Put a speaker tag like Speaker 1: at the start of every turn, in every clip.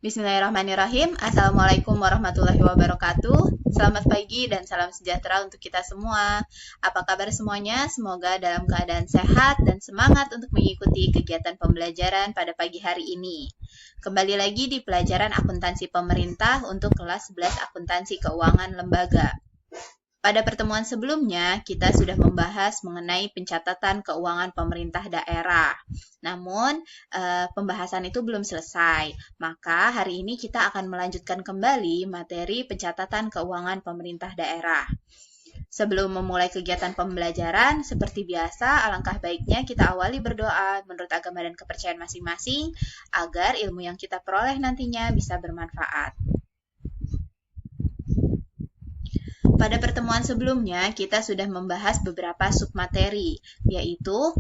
Speaker 1: Bismillahirrahmanirrahim. Assalamualaikum warahmatullahi wabarakatuh. Selamat pagi dan salam sejahtera untuk kita semua. Apa kabar semuanya? Semoga dalam keadaan sehat dan semangat untuk mengikuti kegiatan pembelajaran pada pagi hari ini. Kembali lagi di pelajaran akuntansi pemerintah untuk kelas 11 akuntansi keuangan lembaga. Pada pertemuan sebelumnya, kita sudah membahas mengenai pencatatan keuangan pemerintah daerah. Namun, pembahasan itu belum selesai. Maka, hari ini kita akan melanjutkan kembali materi pencatatan keuangan pemerintah daerah. Sebelum memulai kegiatan pembelajaran, seperti biasa, alangkah baiknya kita awali berdoa menurut agama dan kepercayaan masing-masing, agar ilmu yang kita peroleh nantinya bisa bermanfaat. Pada pertemuan sebelumnya, kita sudah membahas beberapa submateri, yaitu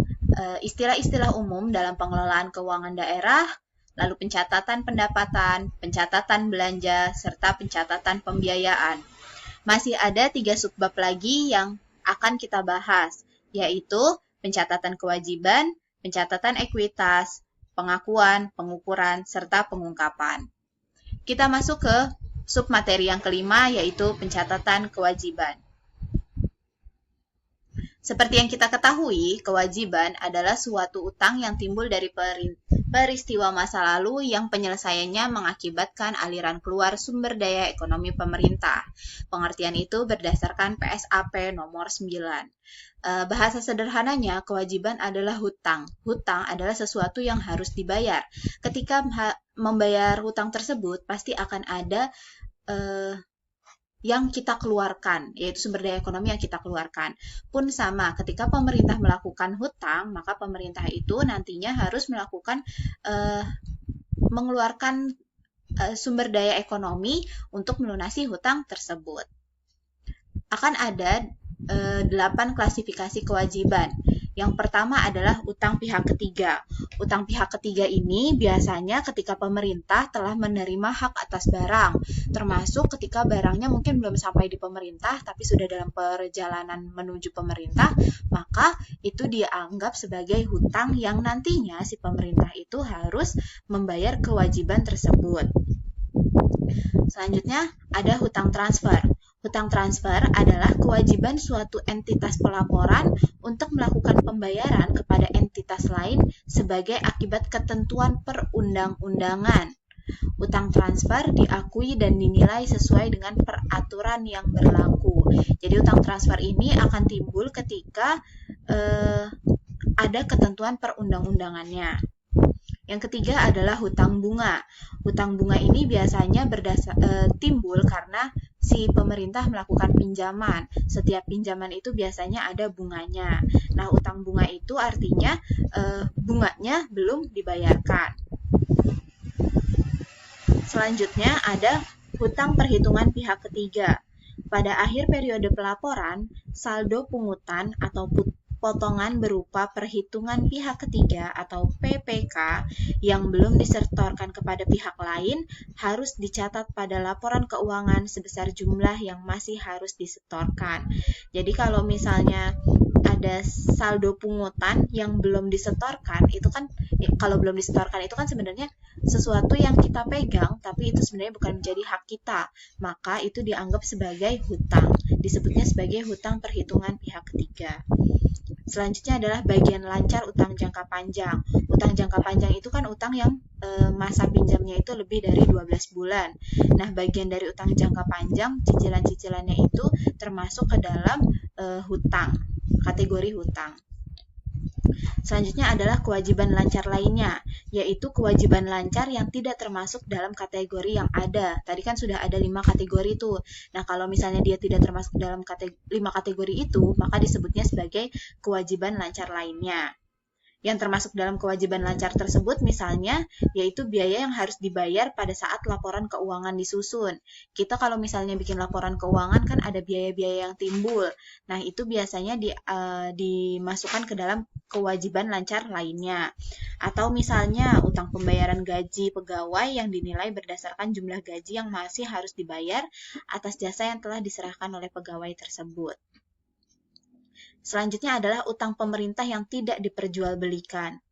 Speaker 1: istilah-istilah umum dalam pengelolaan keuangan daerah, lalu pencatatan pendapatan, pencatatan belanja, serta pencatatan pembiayaan. Masih ada 3 subbab lagi yang akan kita bahas, yaitu pencatatan kewajiban, pencatatan ekuitas, pengakuan, pengukuran, serta pengungkapan. Kita masuk ke submateri yang kelima, yaitu pencatatan kewajiban. Seperti yang kita ketahui, kewajiban adalah suatu utang yang timbul dari peristiwa masa lalu yang penyelesaiannya mengakibatkan aliran keluar sumber daya ekonomi pemerintah. Pengertian itu berdasarkan PSAP nomor 9. Bahasa sederhananya, kewajiban adalah hutang. Hutang adalah sesuatu yang harus dibayar. Ketika membayar hutang tersebut, pasti akan ada yang kita keluarkan, yaitu sumber daya ekonomi yang kita keluarkan. Pun sama, ketika pemerintah melakukan hutang, maka pemerintah itu nantinya harus melakukan mengeluarkan sumber daya ekonomi untuk melunasi hutang tersebut. Akan ada 8 klasifikasi kewajiban. Yang pertama adalah utang pihak ketiga. Utang pihak ketiga ini biasanya ketika pemerintah telah menerima hak atas barang, termasuk ketika barangnya mungkin belum sampai di pemerintah, tapi sudah dalam perjalanan menuju pemerintah, maka itu dianggap sebagai hutang yang nantinya si pemerintah itu harus membayar kewajiban tersebut. Selanjutnya ada hutang transfer. Hutang transfer adalah kewajiban suatu entitas pelaporan untuk melakukan pembayaran kepada entitas lain sebagai akibat ketentuan perundang-undangan. Utang transfer diakui dan dinilai sesuai dengan peraturan yang berlaku. Jadi utang transfer ini akan timbul ketika ada ketentuan perundang-undangannya. Yang ketiga adalah hutang bunga. Hutang bunga ini biasanya timbul karena si pemerintah melakukan pinjaman. Setiap pinjaman itu biasanya ada bunganya. Nah, hutang bunga itu artinya bunganya belum dibayarkan. Selanjutnya ada hutang perhitungan pihak ketiga. Pada akhir periode pelaporan, saldo pungutan atau potongan berupa perhitungan pihak ketiga atau PPK yang belum disetorkan kepada pihak lain harus dicatat pada laporan keuangan sebesar jumlah yang masih harus disetorkan. Jadi kalau misalnya ada saldo pungutan yang belum disetorkan, itu kan kalau belum disetorkan itu kan sebenarnya sesuatu yang kita pegang, tapi itu sebenarnya bukan menjadi hak kita, maka itu dianggap sebagai hutang. Disebutnya sebagai hutang perhitungan pihak ketiga. Selanjutnya adalah bagian lancar utang jangka panjang. Utang jangka panjang itu kan utang yang masa pinjamnya itu lebih dari 12 bulan. Nah, bagian dari utang jangka panjang, cicilan-cicilannya itu termasuk ke dalam hutang, kategori hutang. Selanjutnya adalah kewajiban lancar lainnya, yaitu kewajiban lancar yang tidak termasuk dalam kategori yang ada. Tadi kan sudah ada 5 kategori itu. Nah, kalau misalnya dia tidak termasuk dalam 5 kategori itu, maka disebutnya sebagai kewajiban lancar lainnya. Yang termasuk dalam kewajiban lancar tersebut misalnya, yaitu biaya yang harus dibayar pada saat laporan keuangan disusun. Kita kalau misalnya bikin laporan keuangan kan ada biaya-biaya yang timbul. Nah, itu biasanya dimasukkan ke dalam kewajiban lancar lainnya. Atau misalnya utang pembayaran gaji pegawai yang dinilai berdasarkan jumlah gaji yang masih harus dibayar atas jasa yang telah diserahkan oleh pegawai tersebut. Selanjutnya adalah utang pemerintah yang tidak diperjualbelikan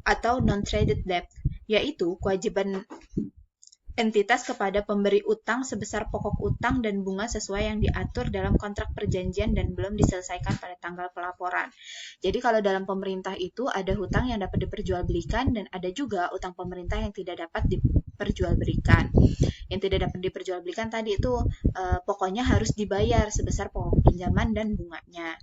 Speaker 1: atau non-traded debt. yaitu kewajiban entitas kepada pemberi utang sebesar pokok utang dan bunga sesuai yang diatur dalam kontrak perjanjian dan belum diselesaikan pada tanggal pelaporan. Jadi kalau dalam pemerintah itu ada hutang yang dapat diperjualbelikan dan ada juga utang pemerintah yang tidak dapat diperjualbelikan. Yang tidak dapat diperjualbelikan tadi itu pokoknya harus dibayar sebesar pokok pinjaman dan bunganya.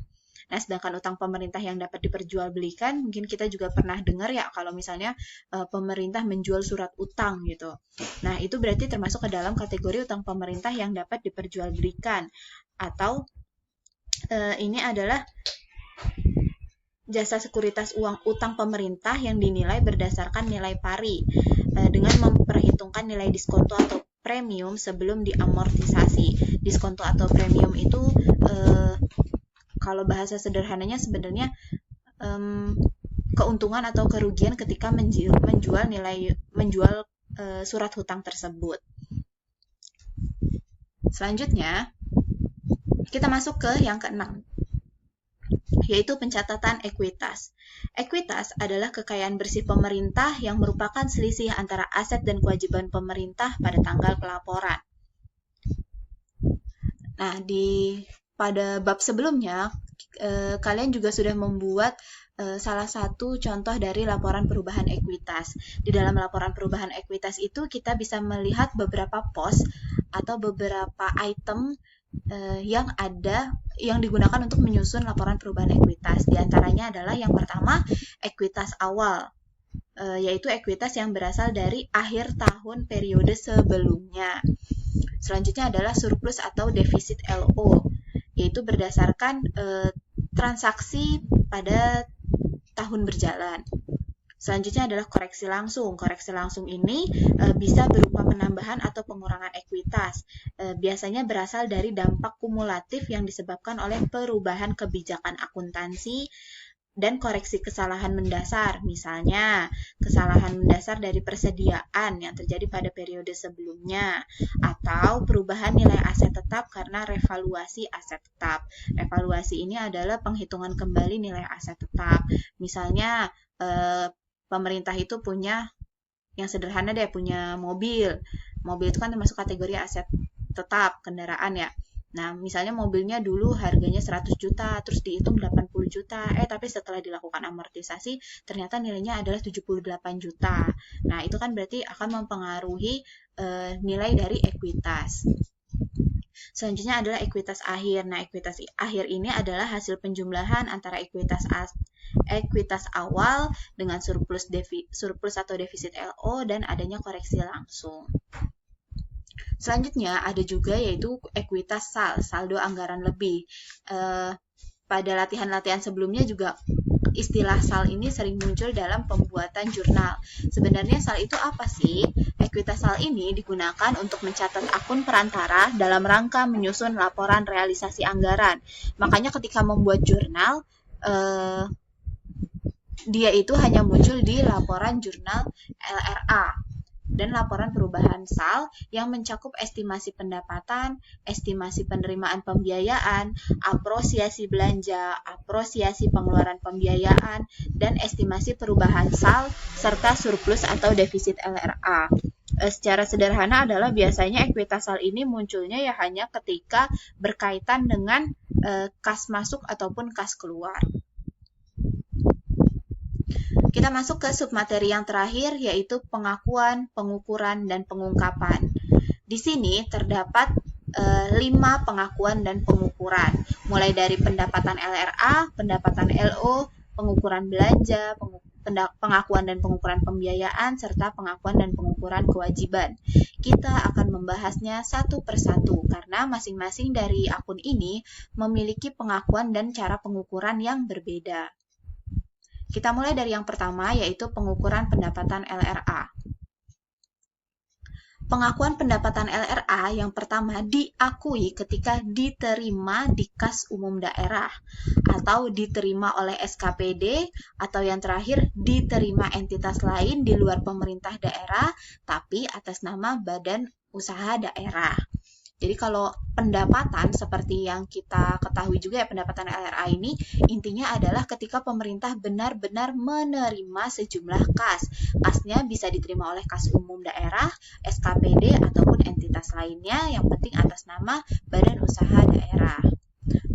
Speaker 1: Nah, sedangkan utang pemerintah yang dapat diperjualbelikan, mungkin kita juga pernah dengar ya kalau misalnya pemerintah menjual surat utang gitu. Nah, itu berarti termasuk ke dalam kategori utang pemerintah yang dapat diperjualbelikan. Atau ini adalah jasa sekuritas uang utang pemerintah yang dinilai berdasarkan nilai pari dengan memperhitungkan nilai diskonto atau premium sebelum diamortisasi. Diskonto atau premium itu kalau bahasa sederhananya sebenarnya keuntungan atau kerugian ketika menjual surat hutang tersebut. Selanjutnya, kita masuk ke yang keenam, yaitu pencatatan ekuitas. Ekuitas adalah kekayaan bersih pemerintah yang merupakan selisih antara aset dan kewajiban pemerintah pada tanggal pelaporan. Nah, pada bab sebelumnya, kalian juga sudah membuat salah satu contoh dari laporan perubahan ekuitas. Di dalam laporan perubahan ekuitas itu kita bisa melihat beberapa pos atau beberapa item yang digunakan untuk menyusun laporan perubahan ekuitas. Di antaranya adalah yang pertama, ekuitas awal, yaitu ekuitas yang berasal dari akhir tahun periode sebelumnya. Selanjutnya adalah surplus atau defisit LO, yaitu berdasarkan transaksi pada tahun berjalan. Selanjutnya adalah koreksi langsung. Koreksi langsung ini bisa berupa penambahan atau pengurangan ekuitas. Biasanya berasal dari dampak kumulatif yang disebabkan oleh perubahan kebijakan akuntansi dan koreksi kesalahan mendasar. Misalnya, kesalahan mendasar dari persediaan yang terjadi pada periode sebelumnya, atau perubahan nilai aset tetap karena revaluasi aset tetap. Revaluasi ini adalah penghitungan kembali nilai aset tetap. Misalnya, pemerintah itu punya, yang sederhana deh, punya mobil. Mobil itu kan termasuk kategori aset tetap, kendaraan ya. Nah, misalnya mobilnya dulu harganya 100 juta, terus dihitung 80 juta, tapi setelah dilakukan amortisasi, ternyata nilainya adalah 78 juta. Nah, itu kan berarti akan mempengaruhi nilai dari ekuitas. Selanjutnya adalah ekuitas akhir. Nah, ekuitas akhir ini adalah hasil penjumlahan antara ekuitas awal dengan surplus atau defisit LO dan adanya koreksi langsung. Selanjutnya ada juga yaitu ekuitas SAL, saldo anggaran lebih. Pada latihan-latihan sebelumnya juga istilah SAL ini sering muncul dalam pembuatan jurnal. Sebenarnya SAL itu apa sih? Ekuitas SAL ini digunakan untuk mencatat akun perantara dalam rangka menyusun laporan realisasi anggaran. Makanya ketika membuat jurnal, dia itu hanya muncul di laporan jurnal LRA dan laporan perubahan SAL yang mencakup estimasi pendapatan, estimasi penerimaan pembiayaan, apresiasi belanja, apresiasi pengeluaran pembiayaan, dan estimasi perubahan SAL serta surplus atau defisit LRA. Secara sederhana adalah biasanya ekuitas SAL ini munculnya ya hanya ketika berkaitan dengan kas masuk ataupun kas keluar. Kita masuk ke submateri yang terakhir, yaitu pengakuan, pengukuran, dan pengungkapan. Di sini terdapat 5 pengakuan dan pengukuran, mulai dari pendapatan LRA, pendapatan LO, pengukuran belanja, pengakuan dan pengukuran pembiayaan, serta pengakuan dan pengukuran kewajiban. Kita akan membahasnya satu persatu, karena masing-masing dari akun ini memiliki pengakuan dan cara pengukuran yang berbeda. Kita mulai dari yang pertama, yaitu pengukuran pendapatan LRA. Pengakuan pendapatan LRA yang pertama diakui ketika diterima di kas umum daerah, atau diterima oleh SKPD, atau yang terakhir diterima entitas lain di luar pemerintah daerah, tapi atas nama badan usaha daerah. Jadi kalau pendapatan seperti yang kita ketahui juga ya, pendapatan LRA ini intinya adalah ketika pemerintah benar-benar menerima sejumlah kas. Kasnya bisa diterima oleh kas umum daerah, SKPD, ataupun entitas lainnya yang penting atas nama badan usaha daerah.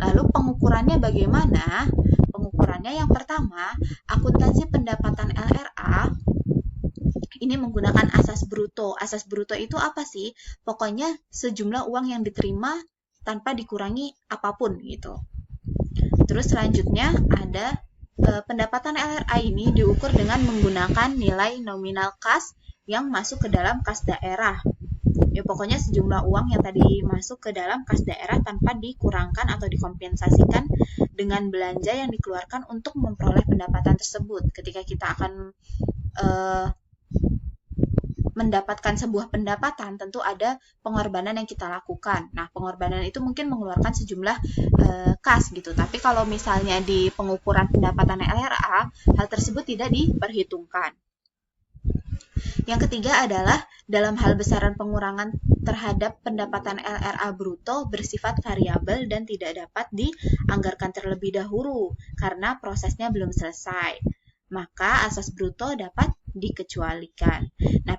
Speaker 1: Lalu pengukurannya bagaimana? Pengukurannya yang pertama, akuntansi pendapatan LRA ini menggunakan asas bruto. Asas bruto itu apa sih? Pokoknya sejumlah uang yang diterima tanpa dikurangi apapun gitu. Terus selanjutnya ada pendapatan LRA ini diukur dengan menggunakan nilai nominal kas yang masuk ke dalam kas daerah. Ya pokoknya sejumlah uang yang tadi masuk ke dalam kas daerah tanpa dikurangkan atau dikompensasikan dengan belanja yang dikeluarkan untuk memperoleh pendapatan tersebut. Ketika kita akan mendapatkan sebuah pendapatan, tentu ada pengorbanan yang kita lakukan. Nah, pengorbanan itu mungkin mengeluarkan sejumlah kas gitu. Tapi kalau misalnya di pengukuran pendapatan LRA, hal tersebut tidak diperhitungkan. Yang ketiga adalah dalam hal besaran pengurangan terhadap pendapatan LRA bruto bersifat variabel dan tidak dapat dianggarkan terlebih dahulu karena prosesnya belum selesai. Maka asas bruto dapat dikecualikan. Nah,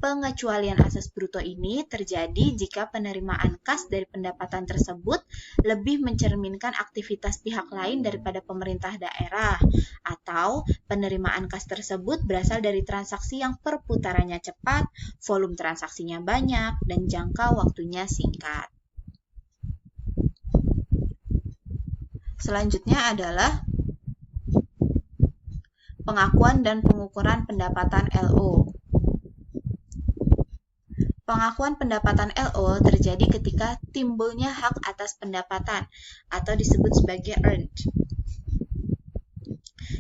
Speaker 1: pengecualian asas bruto ini terjadi jika penerimaan kas dari pendapatan tersebut lebih mencerminkan aktivitas pihak lain daripada pemerintah daerah, atau penerimaan kas tersebut berasal dari transaksi yang perputarannya cepat, volume transaksinya banyak, dan jangka waktunya singkat. Selanjutnya adalah pengakuan dan pengukuran pendapatan LO. Pengakuan pendapatan LO terjadi ketika timbulnya hak atas pendapatan atau disebut sebagai earned.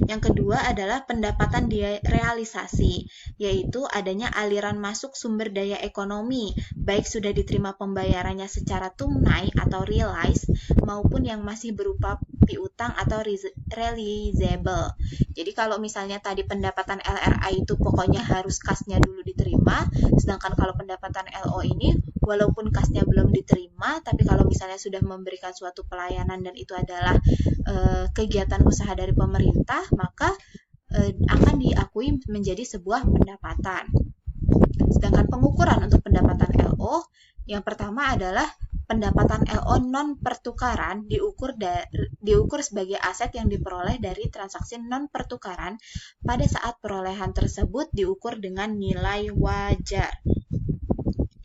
Speaker 1: Yang kedua adalah pendapatan realisasi, yaitu adanya aliran masuk sumber daya ekonomi, baik sudah diterima pembayarannya secara tunai atau realized, maupun yang masih berupa piutang atau realizable. Jadi kalau misalnya tadi pendapatan LRA itu pokoknya harus kasnya dulu diterima, sedangkan kalau pendapatan LO ini walaupun kasnya belum diterima, tapi kalau misalnya sudah memberikan suatu pelayanan dan itu adalah kegiatan usaha dari pemerintah, maka akan diakui menjadi sebuah pendapatan. Sedangkan pengukuran untuk pendapatan LO, yang pertama adalah pendapatan LO non pertukaran diukur sebagai aset yang diperoleh dari transaksi non pertukaran pada saat perolehan tersebut diukur dengan nilai wajar.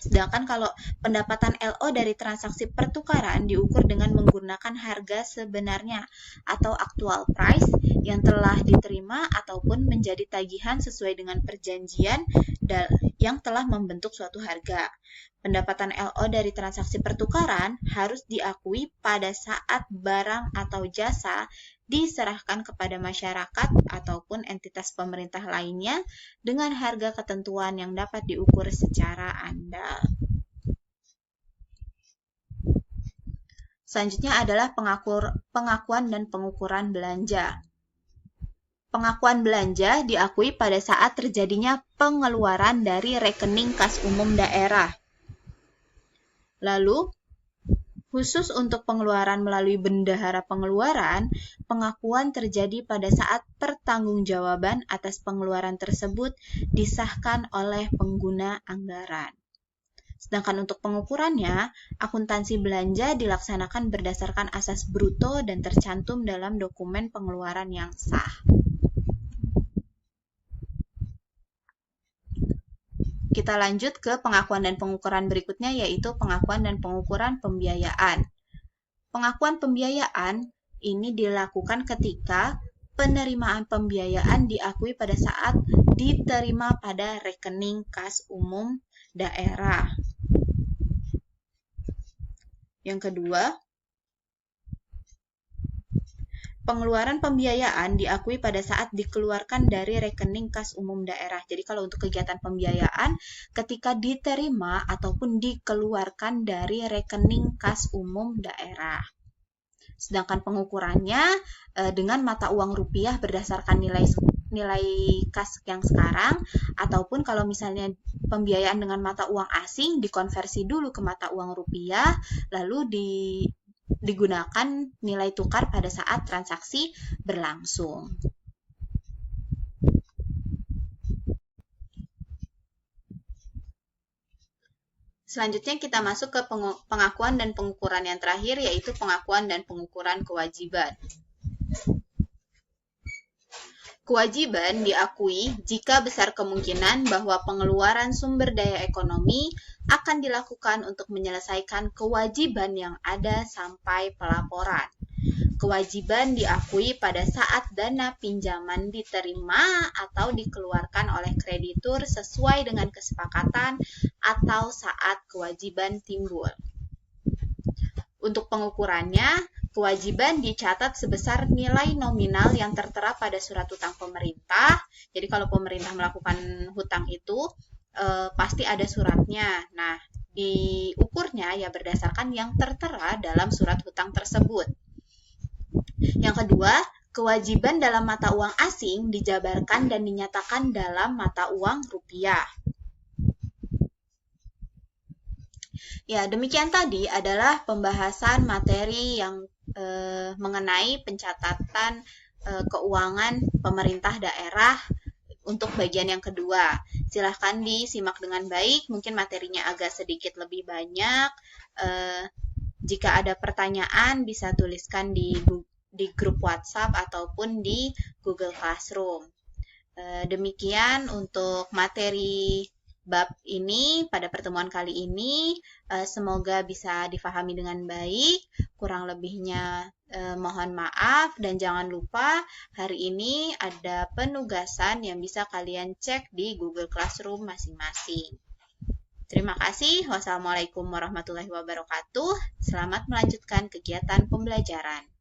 Speaker 1: Sedangkan kalau pendapatan LO dari transaksi pertukaran diukur dengan menggunakan harga sebenarnya atau actual price yang telah diterima ataupun menjadi tagihan sesuai dengan perjanjian yang telah membentuk suatu harga. Pendapatan LO dari transaksi pertukaran harus diakui pada saat barang atau jasa diserahkan kepada masyarakat ataupun entitas pemerintah lainnya dengan harga ketentuan yang dapat diukur secara andal. Selanjutnya adalah pengakuan dan pengukuran belanja. Pengakuan belanja diakui pada saat terjadinya pengeluaran dari rekening kas umum daerah. Lalu, khusus untuk pengeluaran melalui bendahara pengeluaran, pengakuan terjadi pada saat pertanggungjawaban atas pengeluaran tersebut disahkan oleh pengguna anggaran. Sedangkan untuk pengukurannya, akuntansi belanja dilaksanakan berdasarkan asas bruto dan tercantum dalam dokumen pengeluaran yang sah. Kita lanjut ke pengakuan dan pengukuran berikutnya, yaitu pengakuan dan pengukuran pembiayaan. Pengakuan pembiayaan ini dilakukan ketika penerimaan pembiayaan diakui pada saat diterima pada rekening kas umum daerah. Yang kedua, pengeluaran pembiayaan diakui pada saat dikeluarkan dari rekening kas umum daerah. Jadi kalau untuk kegiatan pembiayaan ketika diterima ataupun dikeluarkan dari rekening kas umum daerah. Sedangkan pengukurannya dengan mata uang rupiah berdasarkan nilai kas yang sekarang, ataupun kalau misalnya pembiayaan dengan mata uang asing dikonversi dulu ke mata uang rupiah, lalu digunakan nilai tukar pada saat transaksi berlangsung. Selanjutnya kita masuk ke pengakuan dan pengukuran yang terakhir, yaitu pengakuan dan pengukuran kewajiban. Kewajiban diakui jika besar kemungkinan bahwa pengeluaran sumber daya ekonomi akan dilakukan untuk menyelesaikan kewajiban yang ada sampai pelaporan. Kewajiban diakui pada saat dana pinjaman diterima atau dikeluarkan oleh kreditur sesuai dengan kesepakatan atau saat kewajiban timbul. Untuk pengukurannya, kewajiban dicatat sebesar nilai nominal yang tertera pada surat hutang pemerintah. Jadi kalau pemerintah melakukan hutang itu, pasti ada suratnya. Nah, diukurnya ya berdasarkan yang tertera dalam surat hutang tersebut. Yang kedua, kewajiban dalam mata uang asing dijabarkan dan dinyatakan dalam mata uang rupiah. Ya, demikian tadi adalah pembahasan materi yang mengenai pencatatan keuangan pemerintah daerah untuk bagian yang kedua. Silahkan disimak dengan baik, mungkin materinya agak sedikit lebih banyak. Jika ada pertanyaan, bisa tuliskan di grup WhatsApp ataupun di Google Classroom. Demikian untuk materi bab ini pada pertemuan kali ini. Semoga bisa difahami dengan baik. Kurang lebihnya mohon maaf, dan jangan lupa hari ini ada penugasan yang bisa kalian cek di Google Classroom masing-masing. Terima kasih. Wassalamualaikum warahmatullahi wabarakatuh. Selamat melanjutkan kegiatan pembelajaran.